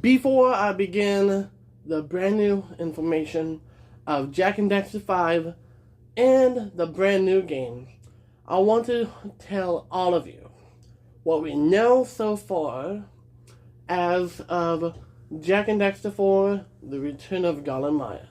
Before I begin the brand new information of Jak and Daxter 5 and the brand new game, I want to tell all of you what we know so far as of Jak and Daxter 4, The Return of Gal and Maya.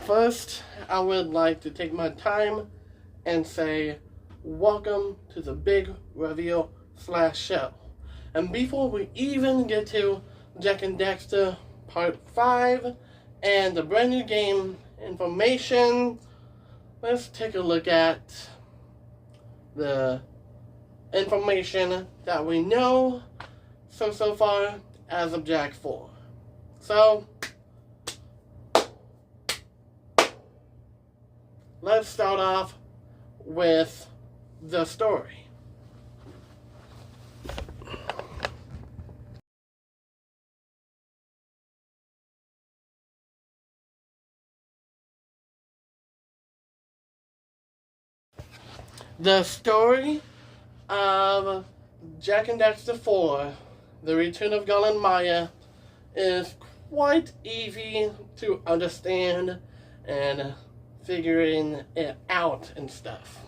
First, I would like to take my time and say welcome to the big reveal / show. And before we even get to Jak and Daxter Part 5 and the brand new game information, let's take a look at the information that we know so far as of Jak 4. So, let's start off with the story. The story of Jak and Daxter 4, The Return of Gal and Maya, is quite easy to understand and figuring it out and stuff.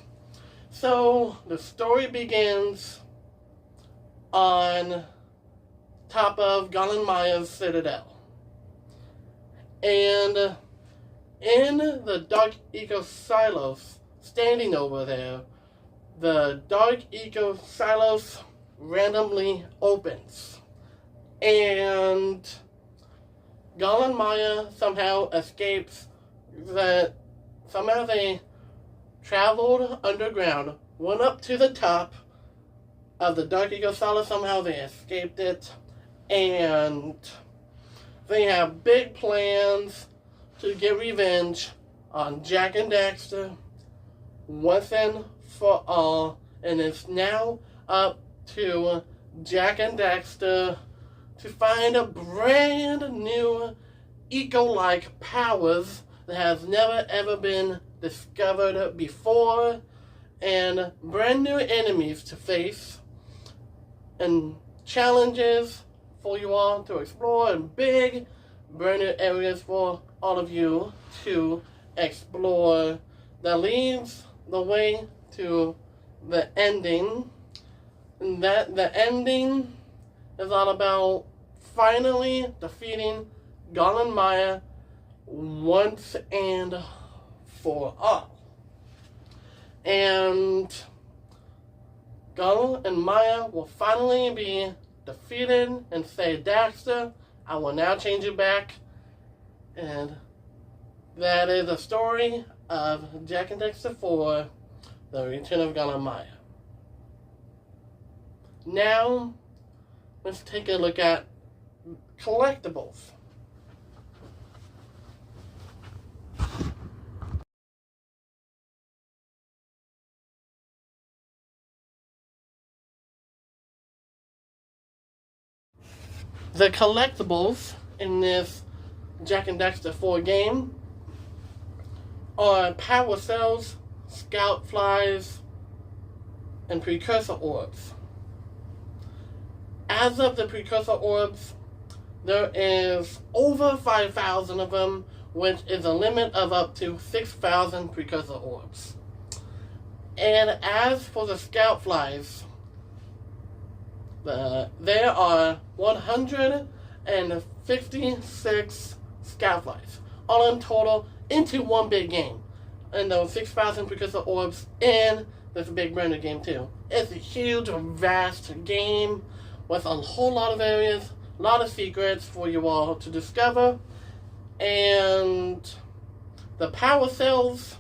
So the story begins on top of Gal and Maya's citadel. And in the Dark Eco Silos, standing over there, the Dark Eco Silos randomly opens. And Gal and Maya somehow escapes that. Somehow they traveled underground, went up to the top of the Dark Eco Silos, somehow they escaped it, and they have big plans to get revenge on Jak and Daxter once and for all, and it's now up to Jak and Daxter to find a brand new eco-like powers that has never ever been discovered before, and brand new enemies to face, and challenges for you all to explore, and big brand new areas for all of you to explore that leads the way to the ending. And that the ending is all about finally defeating Gal and Maya once and for all. And Gal and Maya will finally be defeated and say, Daxter, I will now change you back. And that is the story of Jak and Daxter 4, The Return of Gal and Maya. Now, let's take a look at collectibles. The collectibles in this Jak and Daxter 4 game are power cells, scout flies, and precursor orbs. As of the precursor orbs, there is over 5,000 of them, which is a limit of up to 6,000 precursor orbs. And as for the scout flies, there are 156 scout flies, all in total, into one big game. And those 6,000 precursor orbs in this big brand new game too. It's a huge, vast game with a whole lot of areas, a lot of secrets for you all to discover. And the power cells,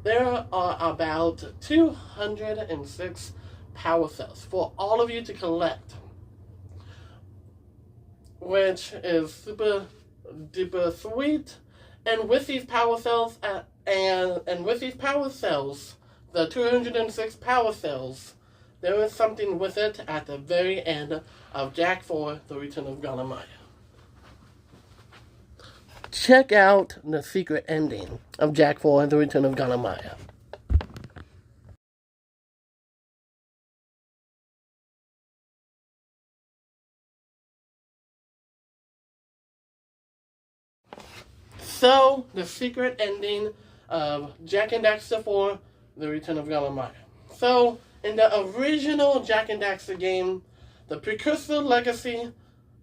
there are about 206 power cells for all of you to collect, which is super duper sweet. And with these power cells, and with these power cells, the 206 power cells, there is something with it at the very end of Jak 4, The Return of Gal and Maya. check out the secret ending of Jak 4 The Return of Ganamaya. So, the secret ending of Jak and Daxter 4 The Return of Ganamaya. So, in the original Jak and Daxter game, the Precursor Legacy,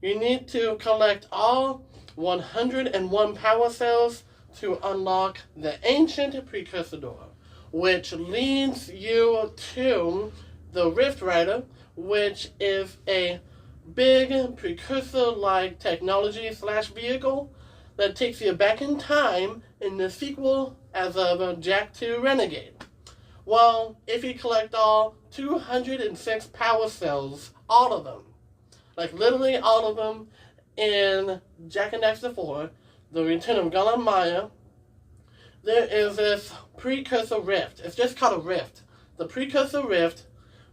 you need to collect all 101 power cells to unlock the ancient Precursor door, which leads you to the Rift Rider, which is a big Precursor-like technology / vehicle that takes you back in time in the sequel as of Jak 2 Renegade. Well, if you collect all 206 power cells, all of them, like literally all of them, in Jak and Daxter 4, The Return of Ganamaya, there is this Precursor Rift. It's just called a Rift. The Precursor Rift,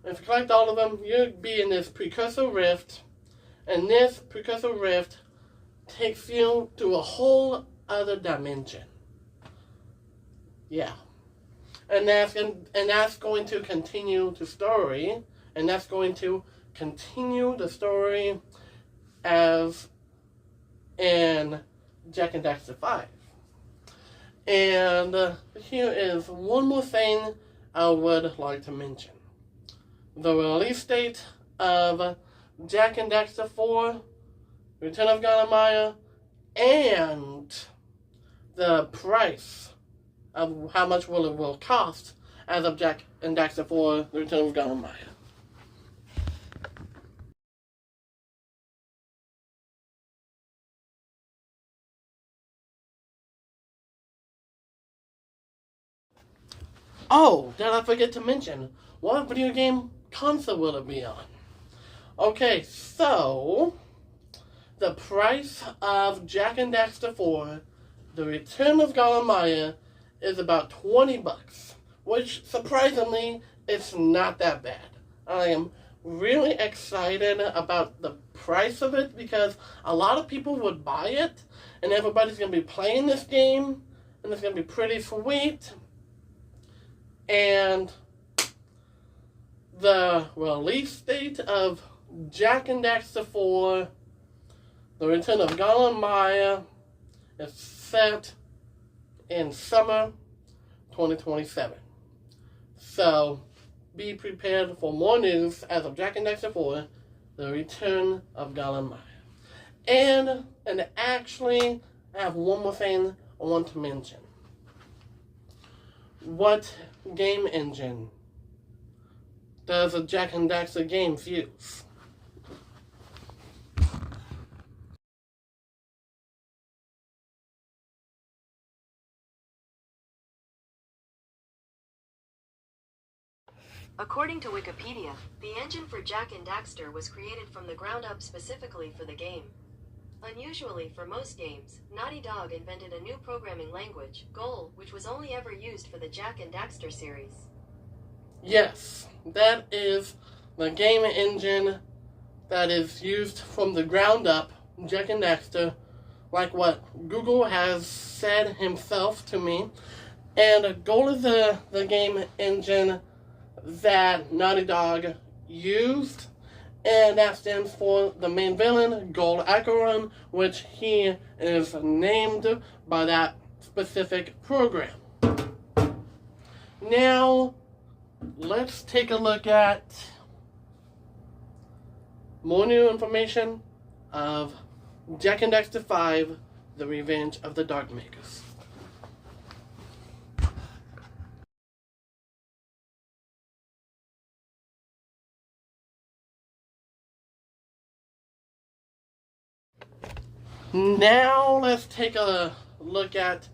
if you collect all of them, you'd be in this Precursor Rift, and this Precursor Rift takes you to a whole other dimension. Yeah. And that's going to continue the story, and that's going to continue the story as in Jak and Daxter 5. And here is one more thing I would like to mention. The release date of Jak and Daxter 4, Return of Ganamaya, and the price of how much it will cost as of Jak and Daxter 4, The Return of Ganamaya. Oh, did I forget to mention, what video game console will it be on? Okay, so the price of Jak and Daxter 4, The Return of Ganamaya, is about $20, which surprisingly it's not that bad. I am really excited about the price of it because a lot of people would buy it, and everybody's going to be playing this game, and it's going to be pretty sweet. And the release date of Jak and Daxter 4, The Return of Ganamaya, is set in summer 2027. So, be prepared for more news as of Jak and Daxter 4, The Return of Ganamaya. And actually, I have one more thing I want to mention. What game engine does a Jak and Daxter games use? According to Wikipedia, the engine for Jak and Daxter was created from the ground up specifically for the game. Unusually for most games, Naughty Dog invented a new programming language, Goal, which was only ever used for the Jak and Daxter series. Yes, that is the game engine that is used from the ground up, Jak and Daxter, like what Google has said himself to me. And Goal is the game engine that Naughty Dog used, and that stands for the main villain, Gol Acheron, which he is named by that specific program. Now, let's take a look at more new information of Jak and Daxter 5, The Revenge of the Darkmakers. Now let's take a look at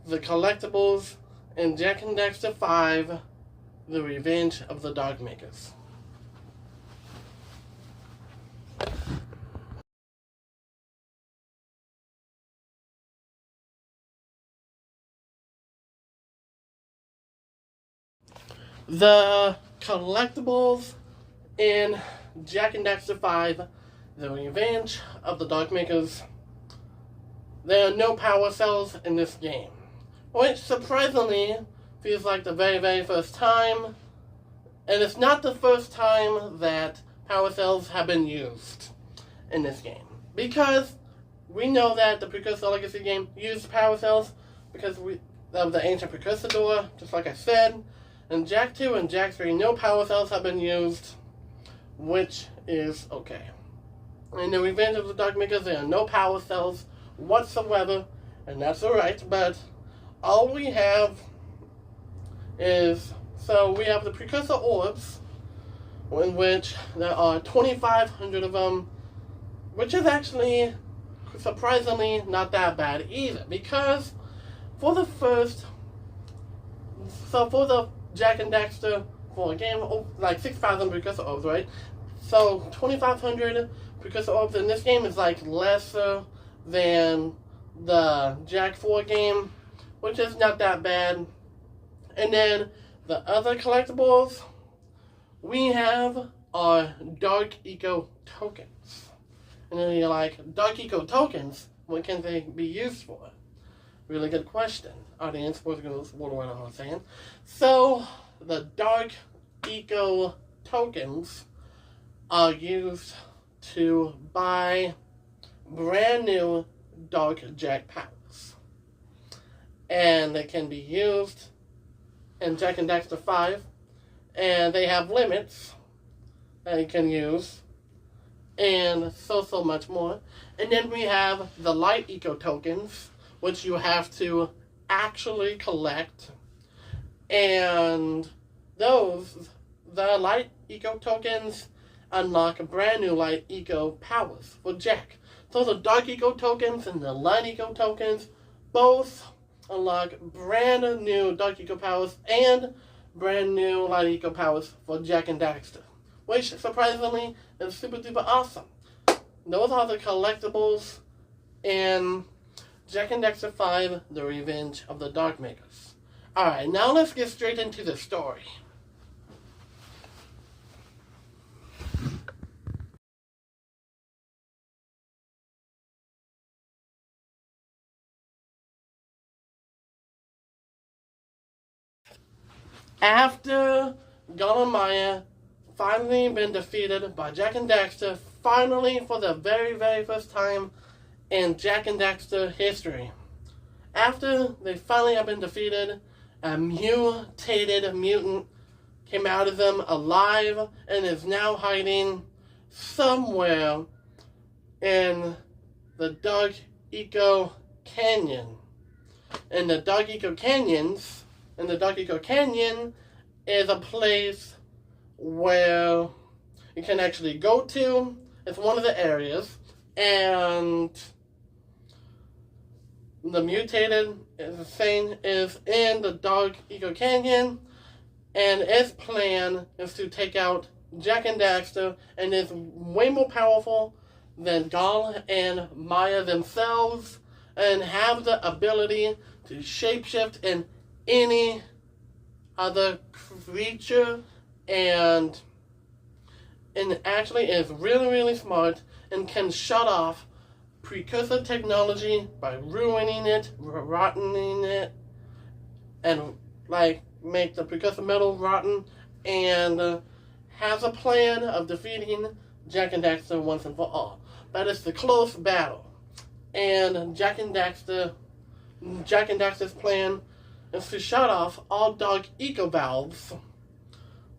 the collectibles in Jak and Daxter 5, The Revenge of the Darkmakers. The collectibles in Jak and Daxter 5, The Revenge of the Darkmakers there are no power cells in this game, which surprisingly feels like the very, very first time, and it's not the first time that power cells have been used in this game, because we know that the Precursor Legacy game used power cells because of the ancient Precursor door, just like I said. In Jak 2 and Jak 3, no power cells have been used, which is okay. In the Revenge of the Dark Makers, there are no power cells whatsoever, and that's alright, but all we have is, so we have the Precursor Orbs, in which there are 2,500 of them, which is actually surprisingly not that bad either, because for the Jak and Daxter, for a game like 6,000 Precursor Orbs, right? So 2,500 Precursor Orbs in this game is like lesser than the Jak 4 game, which is not that bad. And then the other collectibles we have are Dark Eco tokens. And then you're like, Dark Eco tokens, what can they be used for? Really good question. Audience, what am I saying? So, the Dark Eco tokens are used to buy brand new Dark Jak powers. And they can be used in Jak and Daxter 5. And they have limits that you can use. And so much more. And then we have the Light Eco tokens, which you have to actually collect. And the Light Eco tokens unlock brand new Light Eco powers for Jak. So the Dark Eco tokens and the Light Eco tokens both unlock brand new Dark Eco powers and brand new Light Eco powers for Jak and Daxter, which surprisingly is super duper awesome. Those are the collectibles in Jak and Daxter 5, The Revenge of the Dark Makers. Alright, now let's get straight into the story. After Gal and Maya finally been defeated by Jak and Daxter, finally for the very, very first time in Jak and Daxter history. After they finally have been defeated, a mutated mutant came out of them alive and is now hiding somewhere in the Dark Eco Canyon. In the Dark Eco Canyon is a place where you can actually go to. It's one of the areas, and the mutated thing is in the Dark Eco Canyon, and its plan is to take out Jak and Daxter, and is way more powerful than Gal and Maya themselves, and have the ability to shapeshift in any other creature, and actually is really, really smart and can shut off precursor technology by ruining it, rotting it, and like make the precursor metal rotten, and has a plan of defeating Jak and Daxter once and for all. But it's the close battle, and Jak and Daxter's plan is to shut off all Dark Eco valves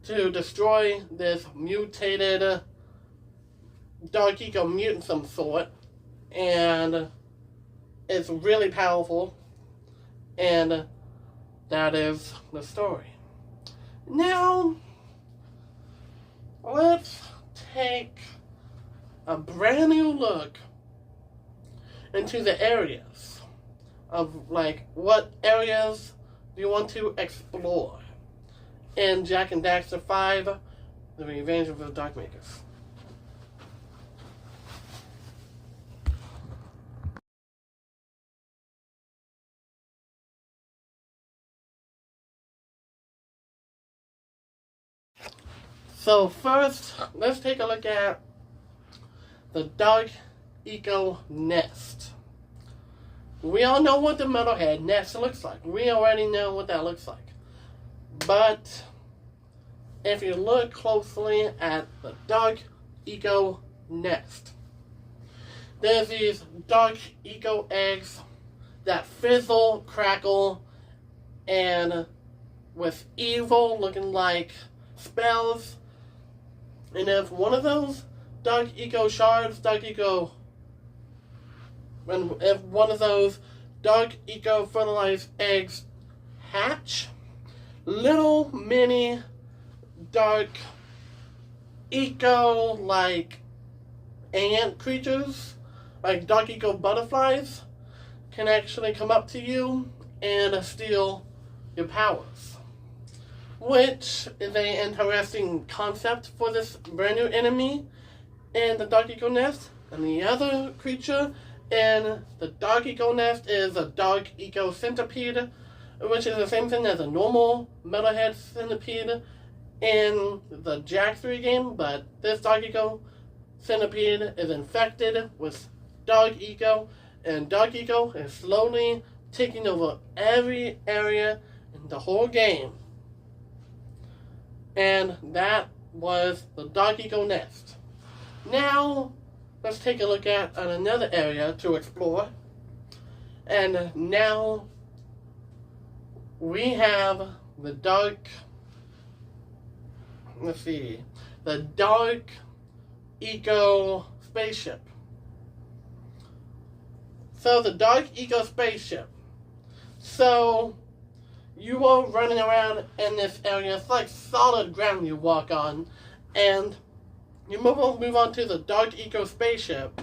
to destroy this mutated Dark Eco mutant of some sort, and it's really powerful, and that is the story. Now, let's take a brand new look into the areas of, like, what areas do you want to explore in Jak and Daxter 5, The Revenge of the Dark Makers. So first, let's take a look at the Dark Eco Nest. We all know what the Metalhead nest looks like. We already know what that looks like. But if you look closely at the Dark Eco nest, there's these Dark Eco eggs that fizzle, crackle, and with evil looking like spells. And if one of those Dark Eco shards, if one of those Dark Eco fertilized eggs hatch, little mini Dark Eco like ant creatures, like Dark Eco butterflies, can actually come up to you and steal your powers. Which is an interesting concept for this brand new enemy in the Dark Eco Nest. And the other creature in the Dark Eco Nest is a Dark Eco Centipede, which is the same thing as a normal Metalhead Centipede in the Jack 3 game, but this Dark Eco Centipede is infected with Dark Eco, and Dark Eco is slowly taking over every area in the whole game. And that was the Dark Eco Nest. Now, let's take a look at another area to explore. And now, we have the Dark Eco spaceship. So, the Dark Eco spaceship. So, you are running around in this area. It's like solid ground you walk on. And you move on to the Dark Eco spaceship.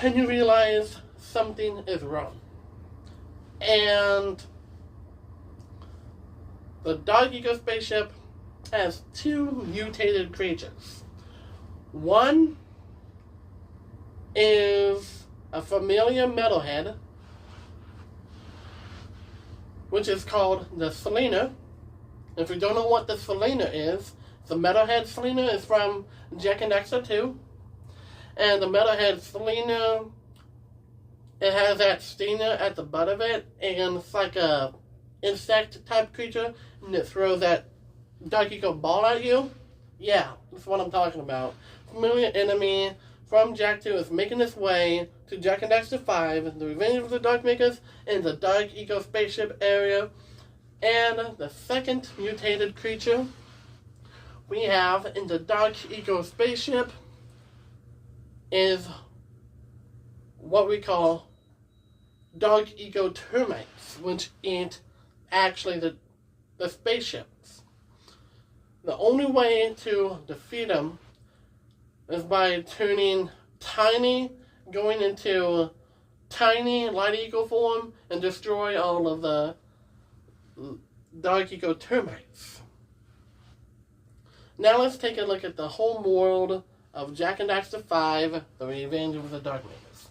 And you realize something is wrong. And the Dark Eco spaceship has two mutated creatures. One is a familiar metalhead, which is called the Selena. If you don't know what the Selena is, the Metalhead Selena is from Jak and Daxter 2. And the Metalhead Selena, it has that stinger at the butt of it, and it's like a insect type creature, and it throws that Dark Eco ball at you. Yeah, that's what I'm talking about. Familiar enemy from Jak 2 is making its way to Jak and Daxter 5, the Revenge of the Dark Makers, in the Dark Eco spaceship area. And the second mutated creature we have in the Dark Eco spaceship is what we call Dark Eco termites, which eat actually the spaceships. The only way to defeat them is by turning tiny, going into tiny light eco form and destroy all of the Dark Eco termites. Now let's take a look at the home world of Jak and Daxter 5, The Revenge of the Dark Makers.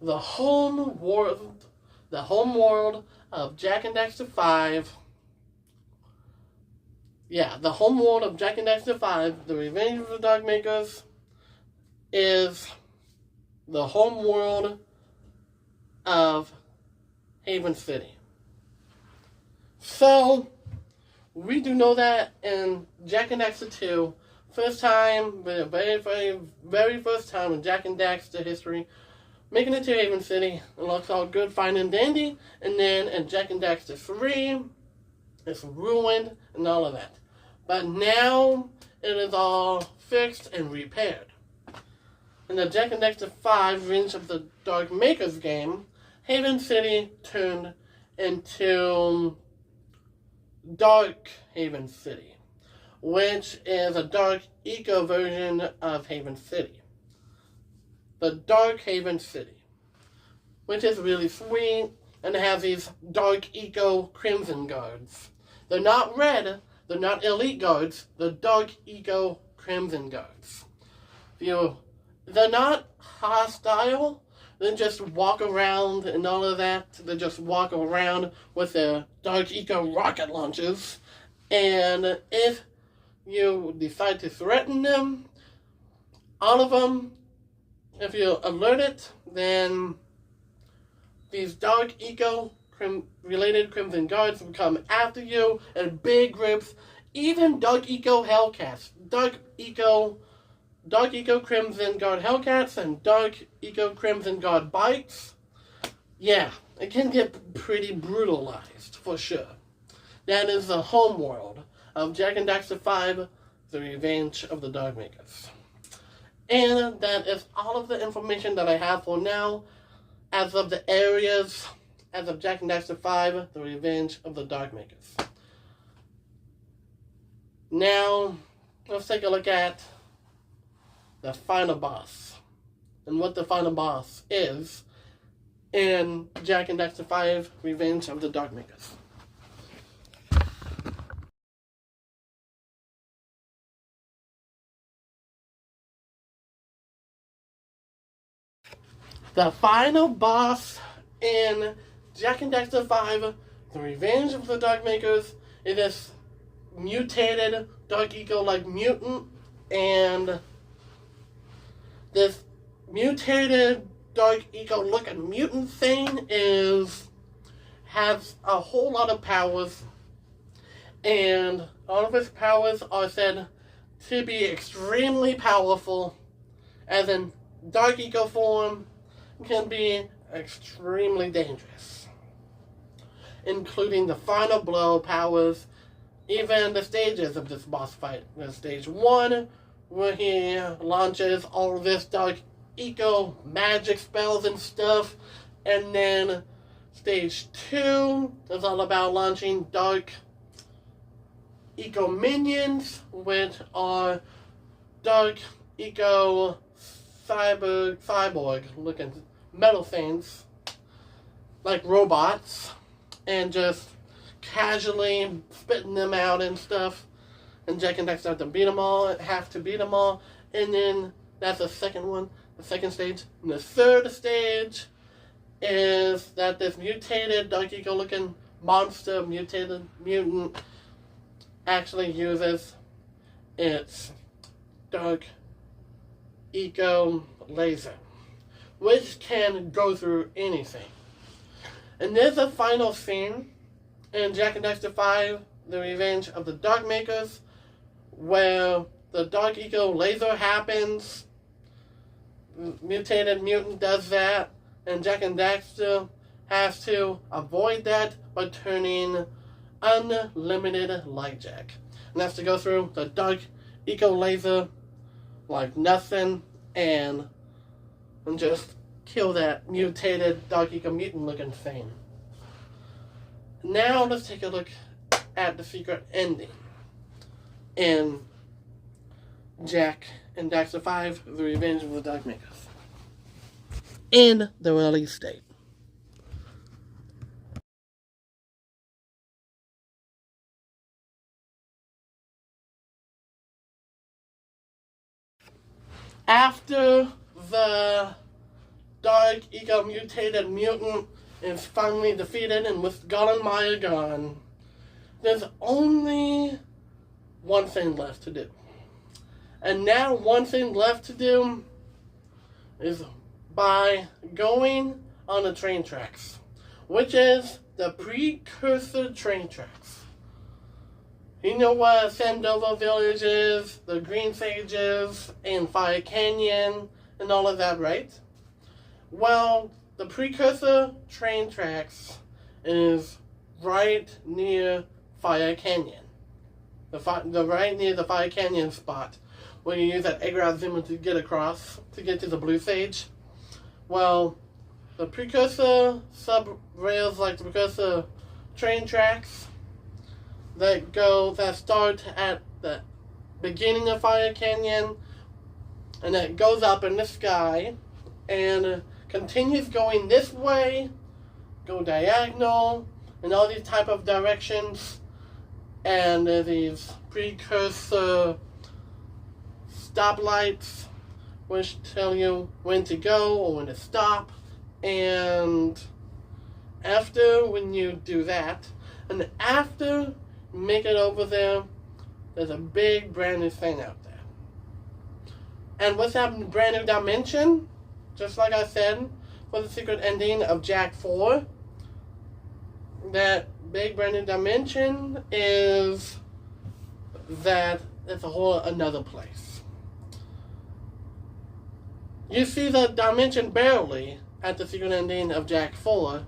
The home world of Jak and Daxter 5. Yeah, the home world of Jak and Daxter 5, The Revenge of the Dark Makers, is the home world of Haven City. So, we do know that in Jak and Daxter 2, the very first time in Jak and Daxter history, making it to Haven City, it looks all good, fine, and dandy. And then in Jak and Daxter 3, it's ruined and all of that. But now, it is all fixed and repaired. In the Jak and Daxter 5 Revenge of the Dark Makers game, Haven City turned into Dark Haven City, which is a Dark Eco version of Haven City. The Dark Haven City, which is really sweet, and it has these Dark Eco Crimson Guards. They're not red, they're not elite guards, they're Dark Eco Crimson Guards. They're not hostile, they just walk around and all of that. They just walk around with their Dark Eco rocket launchers. And if you decide to threaten them, all of them, if you alert it, then these dark related Crimson Guards will come after you in big groups. Even Dark Eco Hellcats, Dark Eco Crimson Guard Hellcats, and Dark Eco Crimson Guard Bikes. Yeah, it can get pretty brutalized for sure. That is the home world of Jak and Daxter 5, The Revenge of the Dogmakers. And that is all of the information that I have for now as of the areas as of Jak and Daxter 5, The Revenge of the Dogmakers. Now, let's take a look at the final boss and what the final boss is in Jak and Daxter 5, Revenge of the Dogmakers. The final boss in Jak and Daxter 5, The Revenge of the Dogmakers is this mutated Dark Eco-like mutant, and this mutated Dark Eco-looking mutant thing has a whole lot of powers, and all of his powers are said to be extremely powerful, as in Dark Eco form can be extremely dangerous, including the final blow powers, even the stages of this boss fight. There's stage 1, where he launches all of this Dark Eco magic spells and stuff, and then stage 2 is all about launching Dark Eco minions, which are Dark Eco cyborg looking metal things like robots, and just casually spitting them out and stuff, and Jak and Daxter have to beat them all, and then that's the second stage. And the third stage is that this mutated Dark Eco looking monster, mutated mutant, actually uses its Dark Eco laser, which can go through anything. And there's a final scene in Jak and Daxter 5, The Revenge of the Dogmakers, where the Dark Eco laser happens, mutated mutant does that, and Jak and Daxter has to avoid that by turning unlimited light jack. And that's to go through the Dark Eco laser like nothing, and just kill that mutated Dark Eco mutant looking thing. Now let's take a look at the secret ending in Jak and Daxter 5, The Revenge of the Dogmakers, and the release date. After the Dark Eco mutated mutant is finally defeated and with God and Maya gone, there's only one thing left to do. And now one thing left to do is by going on the train tracks, which is the precursor train tracks. You know what Sandoval Village is, the Green Sages, and Fire Canyon, and all of that, right? Well, the precursor train tracks is right near Fire Canyon. Right near the Fire Canyon spot, where you use that Agra Zuma to get across, to get to the Blue Sage. Well, the precursor sub-rails, like the precursor train tracks, that start at the beginning of Fire Canyon, and it goes up in the sky, and continues going this way, go diagonal, and all these type of directions, and these precursor stoplights, which tell you when to go or when to stop, and when you do that, and after make it over there, there's a big brand new thing out there. And what's that brand new dimension? Just like I said, for the secret ending of Jak 4. That big brand new dimension is that it's a whole another place. You see the dimension barely at the secret ending of Jak 4,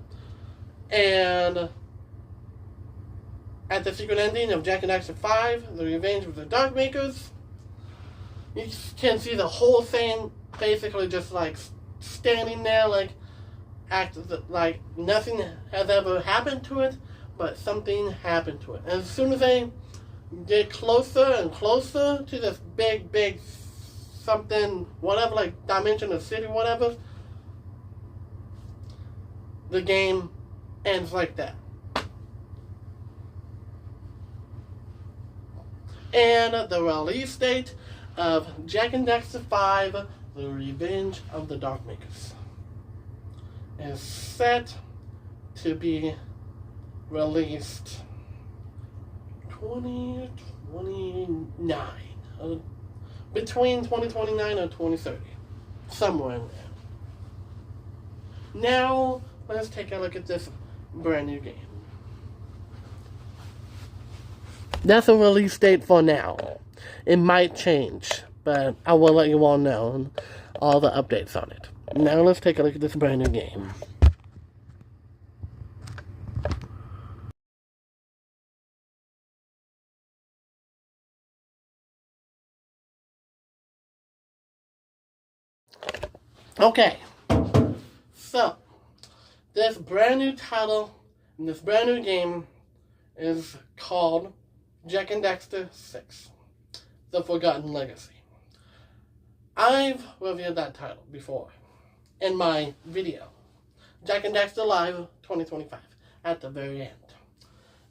and at the secret ending of Jak and Daxter 5, The Revenge of the Darkmakers, you can see the whole thing basically just like standing there, like like nothing has ever happened to it, but something happened to it. And as soon as they get closer and closer to this big something, whatever, like dimension or city, whatever, the game ends like that. And the release date of Jak and Daxter 5, The Revenge of the Darkmakers, is set to be released 2029. Between 2029 and 2030. Somewhere in there. Now, let's take a look at this brand new game. That's a release date for now. It might change, but I will let you all know all the updates on it. Now let's take a look at this brand new game. Okay, so this brand new title in this brand new game is called Jak and Daxter 6, The Forgotten Legacy. I've reviewed that title before in my video, Jak and Daxter Live 2025, at the very end.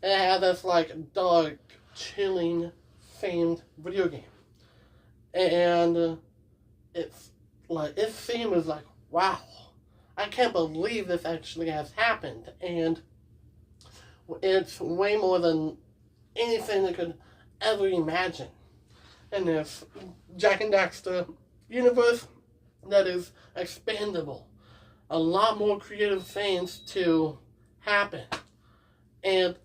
It had this like dark, chilling, themed video game. And it's like, its theme is like, wow, I can't believe this actually has happened. And it's way more than anything that could ever imagine in this Jak and Daxter universe that is expandable. A lot more creative things to happen. And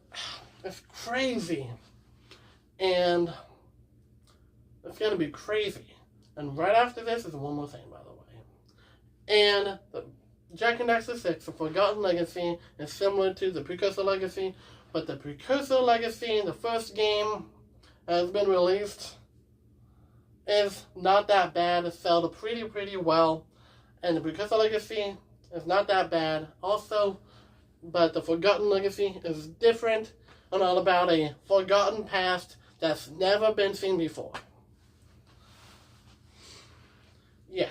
it's crazy. And it's going to be crazy. And right after this is one more thing, by the way. And Jak and Daxter 6, The Forgotten Legacy, is similar to the Precursor Legacy, but the Precursor Legacy, the first game that has been released, is not that bad. It sold pretty well. And the Precursor Legacy is not that bad also, but the Forgotten Legacy is different and all about a forgotten past that's never been seen before. Yeah.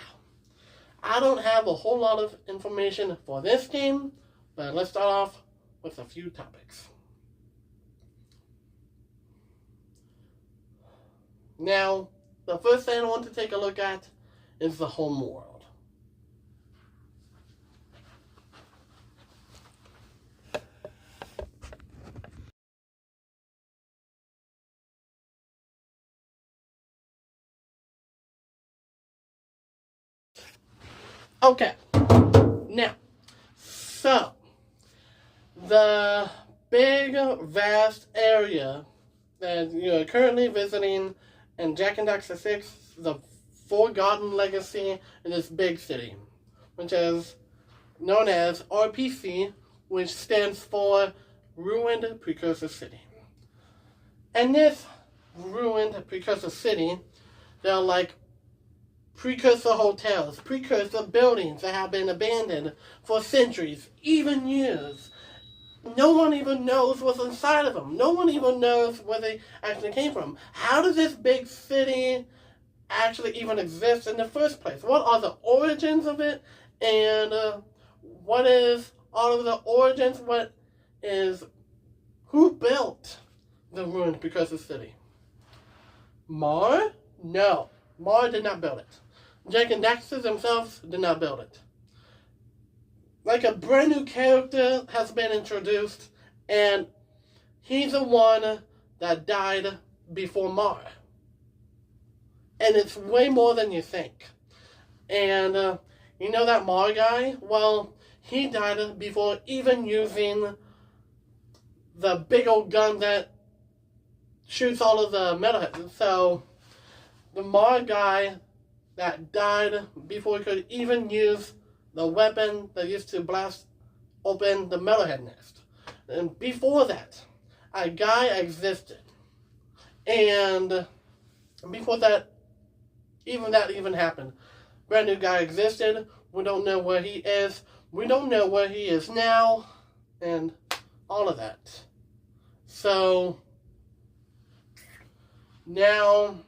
I don't have a whole lot of information for this game, but let's start off with a few topics. Now, the first thing I want to take a look at is the home world. Okay, now, so, the big, vast area that you're currently visiting in Jak and Daxter 6, The Forgotten Legacy, in this big city, which is known as RPC, which stands for Ruined Precursor City. And this ruined Precursor City, there are like precursor hotels, precursor buildings that have been abandoned for centuries, even years. No one even knows what's inside of them. No one even knows where they actually came from. How does this big city actually even exist in the first place? What are the origins of it? And what is all of the origins? Who built the ruined precursor city? Mar? No. Mar did not build it. Jak and Daxter themselves did not build it. Like a brand new character has been introduced, and he's the one that died before Mar. And it's way more than you think. And You know that Mar guy? Well, he died before even using the big old gun that shoots all of the metalheads. So, the Mar guy that died before he could even use the weapon that used to blast open the metalhead nest. And before that, a guy existed. And before that even happened, brand new guy existed. We don't know where he is. We don't know where he is now. And all of that. So, now,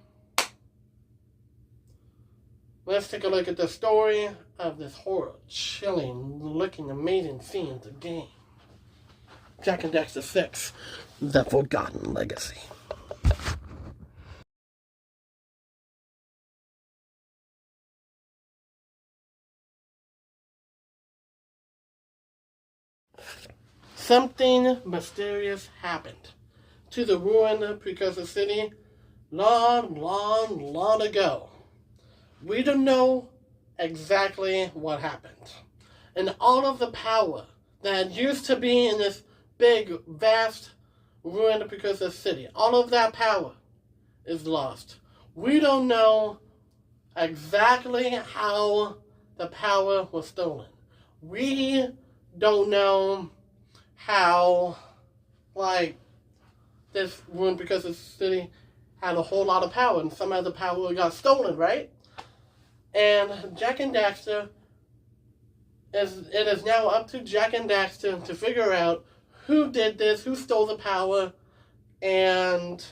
let's take a look at the story of this horror, chilling, looking, amazing scene of the game. Jak and Daxter 6, The Forgotten Legacy. Something mysterious happened to the ruined Precursor City long ago. We don't know exactly what happened. And all of the power that used to be in this big, vast, ruined Precursor City, all of that power is lost. We don't know exactly how the power was stolen. We don't know how, this ruined Precursor City had a whole lot of power, and some of the power got stolen, right? And Jak and Daxter, it is now up to Jak and Daxter to figure out who did this, who stole the power, and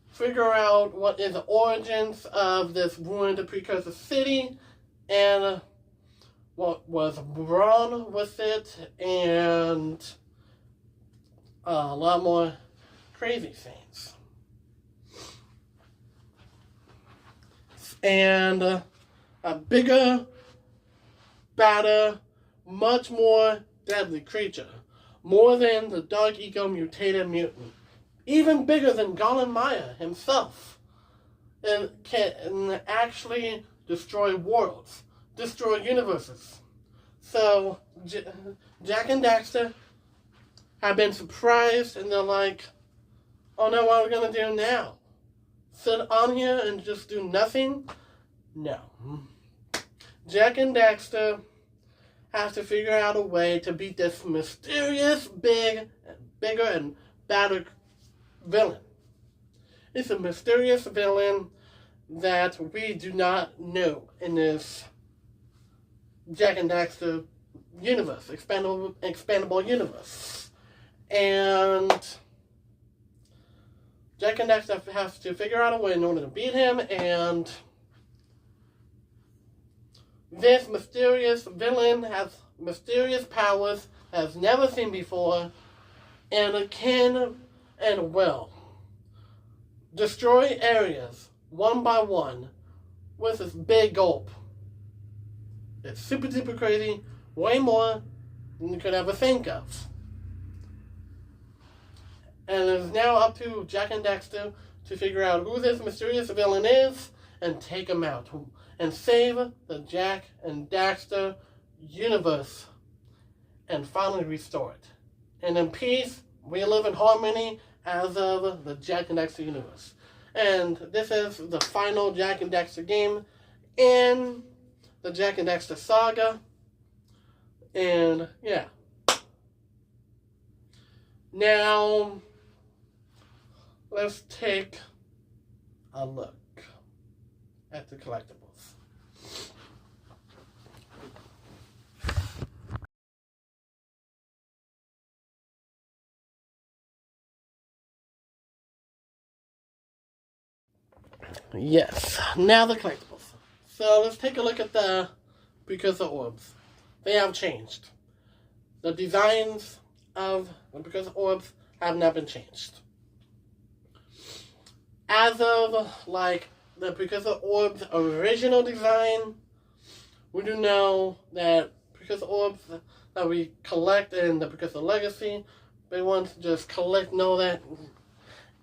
figure out what is the origins of this ruined Precursor City, and what was wrong with it, and a lot more crazy things. And a bigger, badder, much more deadly creature. More than the Dark Eco mutated mutant. Even bigger than Golan Maya himself. And can actually destroy worlds. Destroy universes. So, Jak and Daxter have been surprised, and they're like, oh no, what are we going to do now? Sit on here and just do nothing? No. Jak and Daxter have to figure out a way to beat this mysterious, bigger and badder villain. It's a mysterious villain that we do not know in this Jak and Daxter universe, expandable universe. And Jak and Daxter have to figure out a way in order to beat him, and this mysterious villain has mysterious powers has never seen before, and can and will destroy areas one by one with this big gulp. It's super duper crazy, way more than you could ever think of. And it is now up to Jak and Daxter to figure out who this mysterious villain is and take him out and save the Jak and Daxter universe and finally restore it. And in peace, we live in harmony as of the Jak and Daxter universe. And this is the final Jak and Daxter game in the Jak and Daxter saga. And yeah. Now, let's take a look at the collectibles. Yes, now the collectibles. So let's take a look at the Precursor orbs. They have changed. The designs of the Precursor orbs have not been changed. As of the Precursor orbs original design, we do know that Precursor orbs that we collect in the Precursor Legacy, they want to just collect and all that.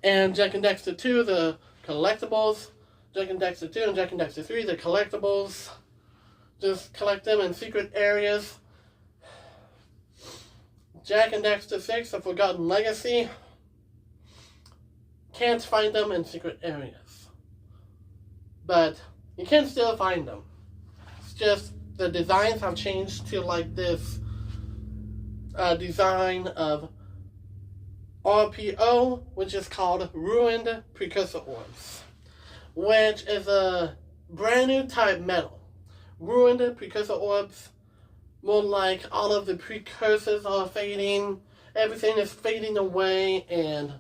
And Jak and Daxter 2, the collectibles. Jak and Daxter 2 and Jak and Daxter 3, the collectibles. just collect them in secret areas. Jak and Daxter 6, The Forgotten Legacy. Can't find them in secret areas. But you can still find them. It's just the designs have changed to like this design of RPO, which is called Ruined Precursor Orbs, which is a brand new type metal. Ruined Precursor Orbs, more like all of the precursors are fading, everything is fading away, and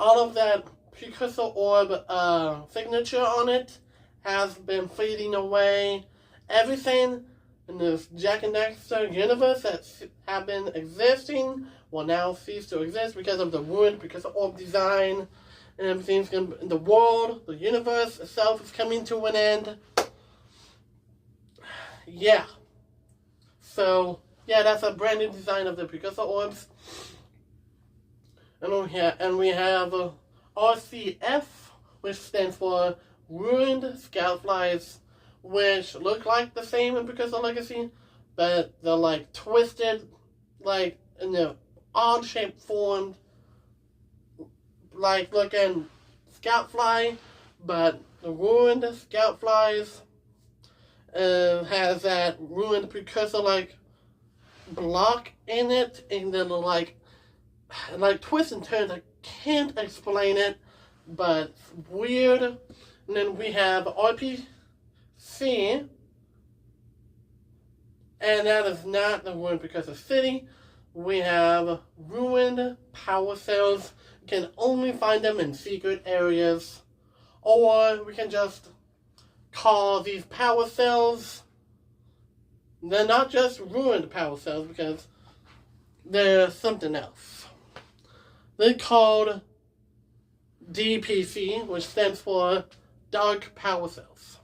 all of that precursor orb signature on it has been fading away. Everything in this Jak and Daxter universe that have been existing will now cease to exist because of the ruined precursor orb design, and everything's gonna, the world, the universe itself is coming to an end. Yeah. So, yeah, that's a brand new design of the precursor orbs. And we have RCF, which stands for Ruined Scoutflies, which look like the same in Precursor Legacy, but they're like twisted, like in the odd shaped form, like looking Scoutfly, but the Ruined Scoutflies has that ruined precursor like block in it, and then like twists and turns. I can't explain it, but it's weird. And then we have RPC, and that is not the ruined precursor city. We have ruined power cells. We can only find them in secret areas, or we can just call these power cells. They're not just ruined power cells because they're something else. They're called DPC, which stands for Dark Power Cells.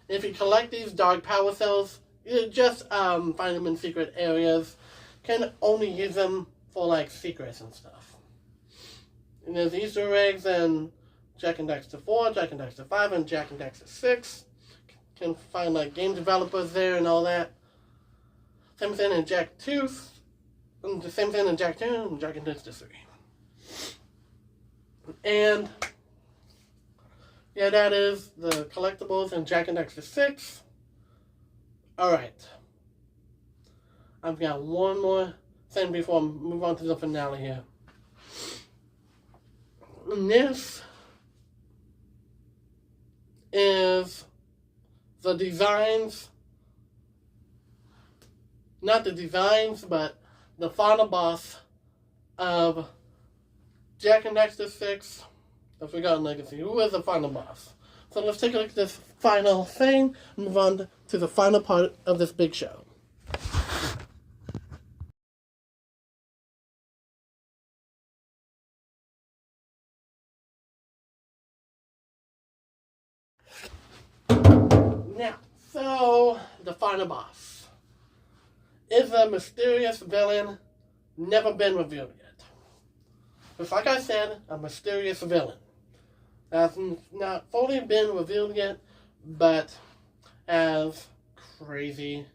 If you collect these Dark Power Cells, you just find them in secret areas. Can only use them for like secrets and stuff. And there's Easter eggs in Jak and Daxter 4, Jak and Daxter 5, and Jak and Daxter 6. Can find like game developers there and all that. Same thing in Jak 2, and the same thing in Jak 2 and Jak and Daxter 3. And yeah, that is the collectibles in Jak and Daxter 6. Alright. I've got one more thing before I move on to the finale here. And this is the designs, not the designs, but the final boss of Jak and Daxter 6, The Forgotten Legacy. Who is the final boss? So let's take a look at this final thing and move on to the final part of this big show. Now, so the final boss is a mysterious villain, never been revealed yet. Just like I said, a mysterious villain. Has not fully been revealed yet, but has crazy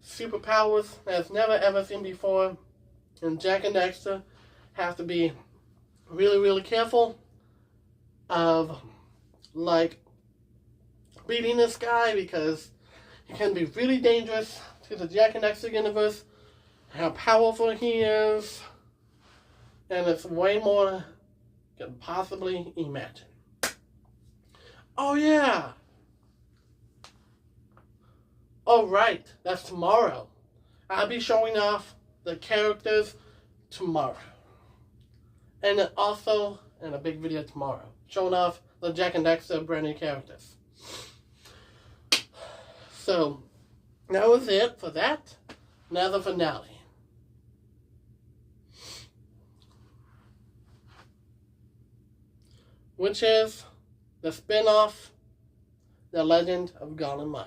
superpowers as never ever seen before. And Jak and Daxter have to be really, really careful of like beating this guy because he can be really dangerous to the Jak and Daxter universe. How powerful he is, and it's way more you can possibly imagine. Oh yeah! Alright, that's tomorrow. I'll be showing off the characters tomorrow. And also in a big video tomorrow, showing off the Jak and Daxter brand new characters. So, that was it for that. Now the finale. Which is the spin-off, The Legend of Garland Maya.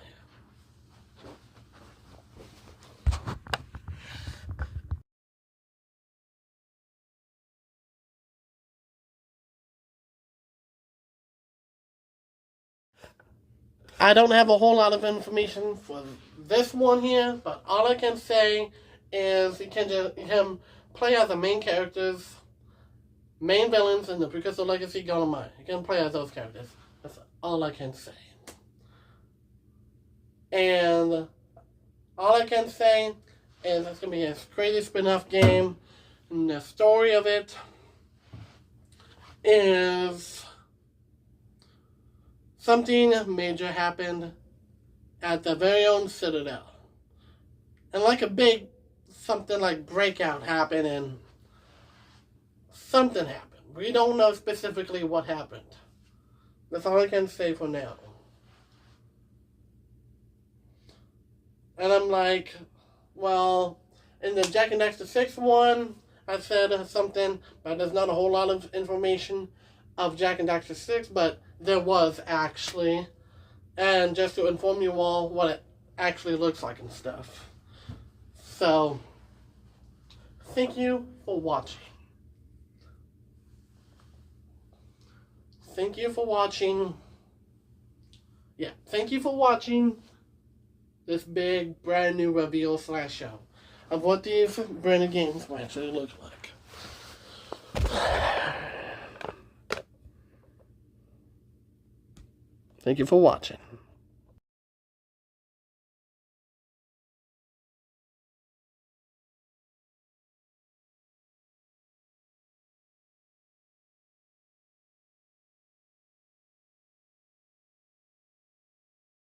I don't have a whole lot of information for this one here, but all I can say is you can play as the main characters, main villains in the Precursor Legacy Golemon. You can play as those characters. That's all I can say. And all I can say is it's going to be a crazy spin-off game. And the story of it is something major happened at the very own Citadel. And like a big something like breakout happened and something happened. We don't know specifically what happened. That's all I can say for now. And I'm like, well, in the Jak and Daxter 6 one, I said something, but there's not a whole lot of information of Jak and Daxter 6, but there was actually. And just to inform you all what it actually looks like and stuff. So, thank you for watching. Thank you for watching. Yeah, thank you for watching this big brand new reveal / show of what these brand new games will actually look like. Thank you for watching.